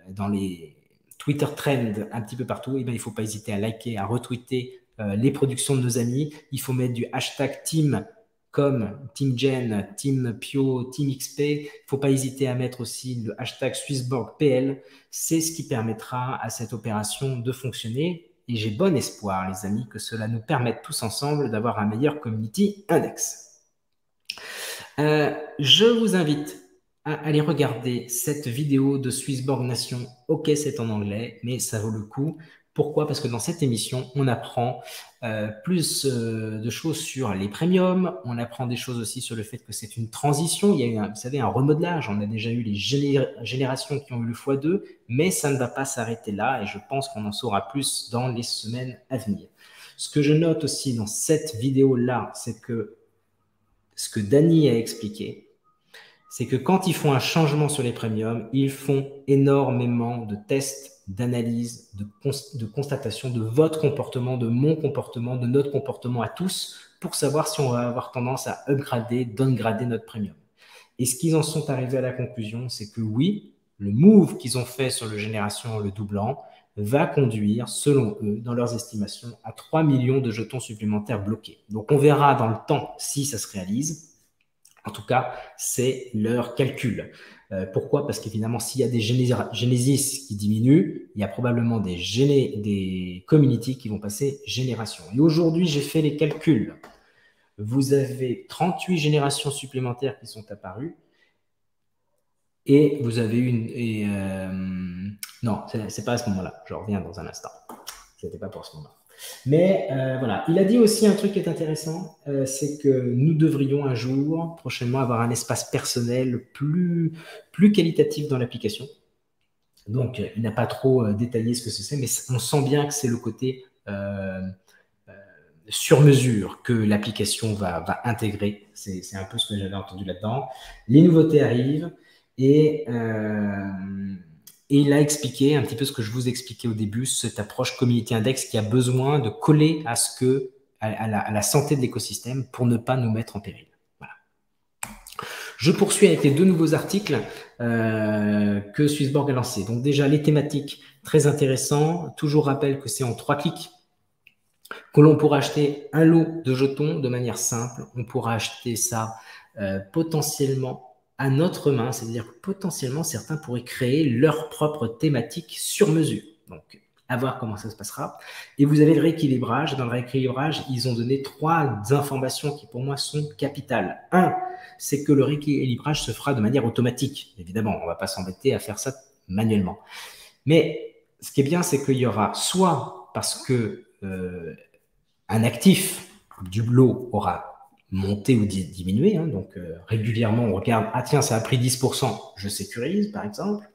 dans les Twitter trends un petit peu partout, eh bien, il ne faut pas hésiter à liker, à retweeter les productions de nos amis. Il faut mettre du hashtag Team comme Team Gen, Team Pio, Team XP. Il ne faut pas hésiter à mettre aussi le hashtag SwissborgPL. C'est ce qui permettra à cette opération de fonctionner. Et j'ai bon espoir, les amis, que cela nous permette tous ensemble d'avoir un meilleur community index. Je vous invite à aller regarder cette vidéo de Swissborg Nation. Ok, c'est en anglais, mais ça vaut le coup. Pourquoi? Parce que dans cette émission, on apprend plus de choses sur les premiums. On apprend des choses aussi sur le fait que c'est une transition. Il y a eu, vous savez, un remodelage. On a déjà eu les générations qui ont eu le x2, mais ça ne va pas s'arrêter là et je pense qu'on en saura plus dans les semaines à venir. Ce que je note aussi dans cette vidéo-là, c'est que ce que Dany a expliqué, c'est que quand ils font un changement sur les premiums, ils font énormément de tests, d'analyse, de constatation de votre comportement, de mon comportement, de notre comportement à tous, pour savoir si on va avoir tendance à upgrader, downgrader notre premium. Et ce qu'ils en sont arrivés à la conclusion, c'est que oui, le move qu'ils ont fait sur le génération, le doublant, va conduire, selon eux, dans leurs estimations, à 3 millions de jetons supplémentaires bloqués. Donc, on verra dans le temps si ça se réalise. En tout cas, c'est leur calcul. Pourquoi? Parce qu'évidemment, s'il y a des Genesis qui diminuent, il y a probablement des communities qui vont passer génération. Et aujourd'hui, j'ai fait les calculs. Vous avez 38 générations supplémentaires qui sont apparues. Et vous avez non, c'est pas à ce moment-là. Je reviens dans un instant. Ce n'était pas pour ce moment-là. Mais voilà, il a dit aussi un truc qui est intéressant, c'est que nous devrions un jour, prochainement, avoir un espace personnel plus qualitatif dans l'application. Donc, il n'a pas trop détaillé ce que c'est, mais on sent bien que c'est le côté sur mesure que l'application va intégrer. C'est un peu ce que j'avais entendu là-dedans. Les nouveautés arrivent et il a expliqué un petit peu ce que je vous expliquais au début, cette approche Community Index qui a besoin de coller à la santé de l'écosystème pour ne pas nous mettre en péril. Voilà. Je poursuis avec les 2 nouveaux articles que Swissborg a lancés. Donc déjà, les thématiques, très intéressants. Toujours rappel que c'est en 3 clics que l'on pourra acheter un lot de jetons de manière simple. On pourra acheter ça potentiellement à notre main, c'est-à-dire que potentiellement, certains pourraient créer leur propre thématique sur mesure. Donc, à voir comment ça se passera. Et vous avez le rééquilibrage. Dans le rééquilibrage, ils ont donné 3 informations qui, pour moi, sont capitales. 1, c'est que le rééquilibrage se fera de manière automatique. Évidemment, on ne va pas s'embêter à faire ça manuellement. Mais ce qui est bien, c'est qu'il y aura soit parce que un actif du lot aura monter ou diminuer. Hein. Donc, régulièrement, on regarde, ah tiens, ça a pris 10%, je sécurise, par exemple.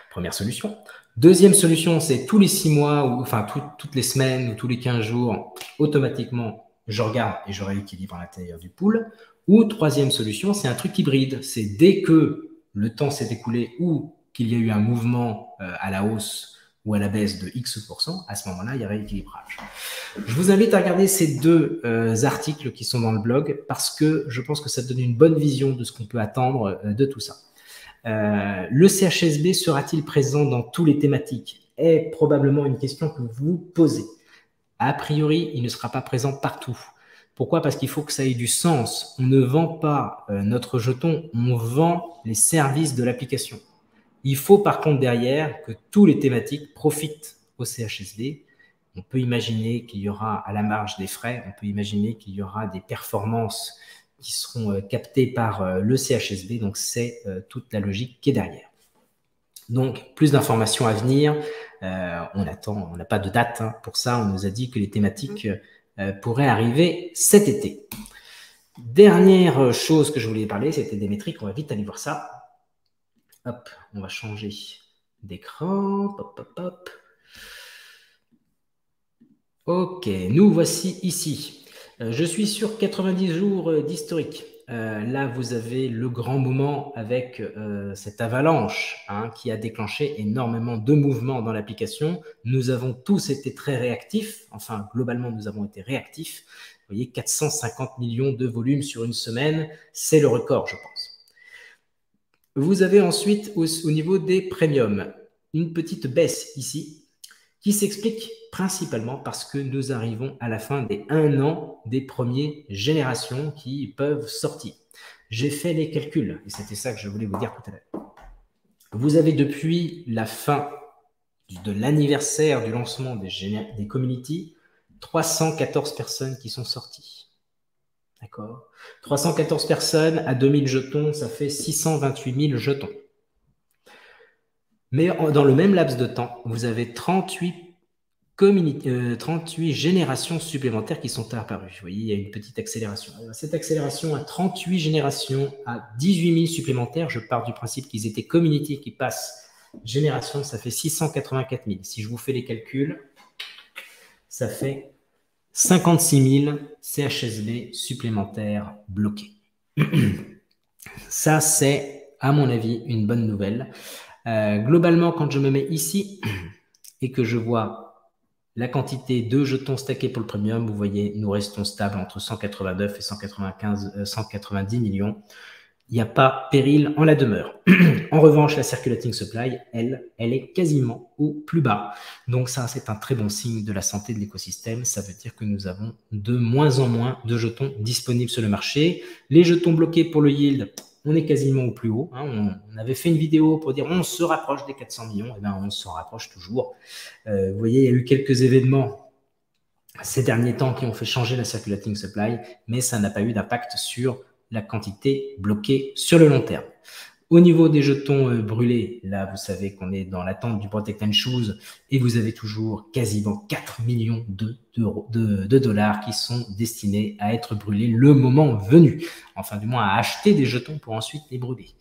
Première solution. Deuxième solution, c'est tous les 6 mois, ou enfin toutes les semaines ou tous les 15 jours, automatiquement, je regarde et je rééquilibre à l'intérieur du pool. Ou troisième solution, c'est un truc hybride. C'est dès que le temps s'est écoulé ou qu'il y a eu un mouvement à la hausse ou à la baisse de X%, à ce moment-là, il y a rééquilibrage. Je vous invite à regarder ces deux articles qui sont dans le blog parce que je pense que ça donne une bonne vision de ce qu'on peut attendre de tout ça. Le CHSB sera-t-il présent dans tous les thématiques? Est probablement une question que vous posez. A priori, il ne sera pas présent partout. Pourquoi? Parce qu'il faut que ça ait du sens. On ne vend pas notre jeton, on vend les services de l'application. Il faut par contre derrière que tous les thématiques profitent au CHSB. On peut imaginer qu'il y aura à la marge des frais, on peut imaginer qu'il y aura des performances qui seront captées par le CHSB. Donc, c'est toute la logique qui est derrière. Donc, plus d'informations à venir. On attend, on n'a pas de date hein, pour ça. On nous a dit que les thématiques pourraient arriver cet été. Dernière chose que je voulais parler, c'était des métriques. On va vite aller voir ça. Hop, on va changer d'écran. Hop, hop, hop. Ok, nous voici ici. Je suis sur 90 jours d'historique. Là, vous avez le grand moment avec cette avalanche hein, qui a déclenché énormément de mouvements dans l'application. Nous avons tous été très réactifs. Enfin, globalement, nous avons été réactifs. Vous voyez, 450 millions de volumes sur une semaine. C'est le record, je pense. Vous avez ensuite, au niveau des premiums, une petite baisse ici qui s'explique principalement parce que nous arrivons à la fin des 1 an des premières générations qui peuvent sortir. J'ai fait les calculs, et c'était ça que je voulais vous dire tout à l'heure. Vous avez depuis la fin de l'anniversaire du lancement des communities, 314 personnes qui sont sorties. D'accord ? 314 personnes à 2000 jetons, ça fait 628 000 jetons. Mais dans le même laps de temps, vous avez 38 générations supplémentaires qui sont apparues. Vous voyez, il y a une petite accélération. Cette accélération à 38 générations, à 18 000 supplémentaires, je pars du principe qu'ils étaient community qui passent génération, ça fait 684 000. Si je vous fais les calculs, ça fait 56 000 CHSB supplémentaires bloqués. Ça, c'est, à mon avis, une bonne nouvelle. Globalement, quand je me mets ici et que je vois la quantité de jetons stackés pour le premium, vous voyez, nous restons stables entre 189 et 190 millions. Il n'y a pas péril en la demeure. En revanche, la circulating supply, elle est quasiment au plus bas. Donc ça, c'est un très bon signe de la santé de l'écosystème. Ça veut dire que nous avons de moins en moins de jetons disponibles sur le marché. Les jetons bloqués pour le yield, on est quasiment au plus haut. Hein. On avait fait une vidéo pour dire on se rapproche des 400 millions. Eh bien, on s'en rapproche toujours. Vous voyez, il y a eu quelques événements ces derniers temps qui ont fait changer la circulating supply, mais ça n'a pas eu d'impact sur la quantité bloquée sur le long terme. Au niveau des jetons brûlés, là, vous savez qu'on est dans l'attente du Protect and Choose et vous avez toujours quasiment 4 millions de dollars qui sont destinés à être brûlés le moment venu. Enfin, du moins, à acheter des jetons pour ensuite les brûler.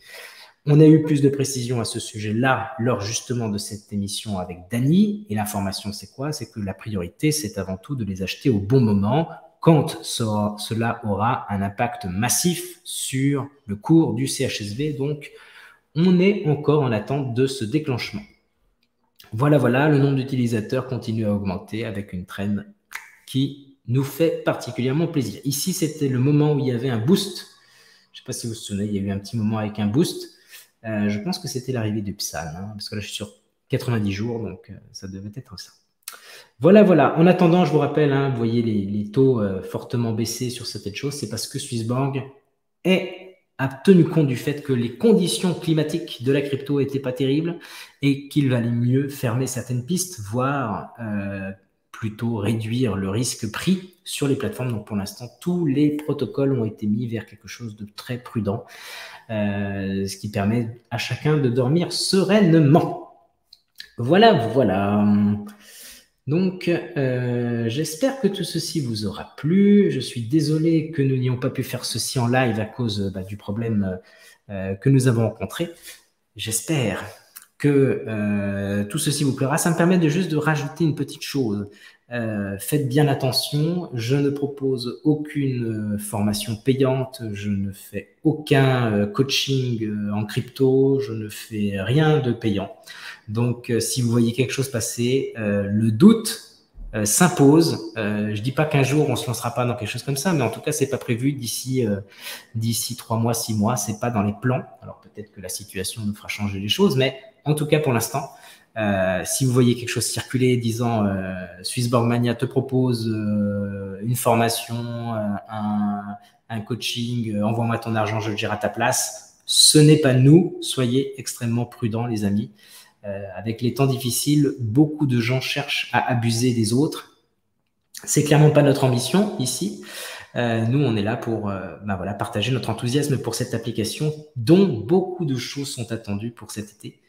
On a eu plus de précisions à ce sujet-là lors justement de cette émission avec Dany. Et l'information, c'est quoi? C'est que la priorité, c'est avant tout de les acheter au bon moment, quand cela aura un impact massif sur le cours du CHSB. Donc, on est encore en attente de ce déclenchement. Voilà, le nombre d'utilisateurs continue à augmenter avec une trend qui nous fait particulièrement plaisir. Ici, c'était le moment où il y avait un boost. Je ne sais pas si vous vous souvenez, il y a eu un petit moment avec un boost. Je pense que c'était l'arrivée du PSAN, hein, parce que là, je suis sur 90 jours, donc ça devait être ça. Voilà. En attendant, je vous rappelle, hein, vous voyez les taux fortement baissés sur cette chose, c'est parce que Swissborg a tenu compte du fait que les conditions climatiques de la crypto n'étaient pas terribles et qu'il valait mieux fermer certaines pistes, voire plutôt réduire le risque pris sur les plateformes. Donc pour l'instant, tous les protocoles ont été mis vers quelque chose de très prudent, ce qui permet à chacun de dormir sereinement. Voilà. Donc, j'espère que tout ceci vous aura plu. Je suis désolé que nous n'ayons pas pu faire ceci en live à cause du problème que nous avons rencontré. J'espère que tout ceci vous plaira. Ça me permet de juste de rajouter une petite chose. Faites bien attention, je ne propose aucune formation payante, je ne fais aucun coaching en crypto, je ne fais rien de payant. Donc, si vous voyez quelque chose passer, le doute s'impose. Je dis pas qu'un jour on se lancera pas dans quelque chose comme ça, mais en tout cas c'est pas prévu d'ici 3 mois, 6 mois, c'est pas dans les plans. Alors peut-être que la situation nous fera changer les choses, mais en tout cas pour l'instant, si vous voyez quelque chose circuler disant Swissborg Mania te propose une formation, un coaching, envoie-moi ton argent, je le gère à ta place, ce n'est pas nous. Soyez extrêmement prudents, les amis. Avec les temps difficiles, beaucoup de gens cherchent à abuser des autres. C'est clairement pas notre ambition ici. Nous, on est là pour voilà, partager notre enthousiasme pour cette application dont beaucoup de choses sont attendues pour cet été.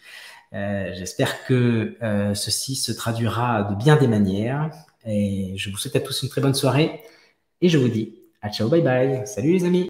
J'espère que ceci se traduira de bien des manières. Et je vous souhaite à tous une très bonne soirée. Et je vous dis à ciao, bye bye. Salut les amis.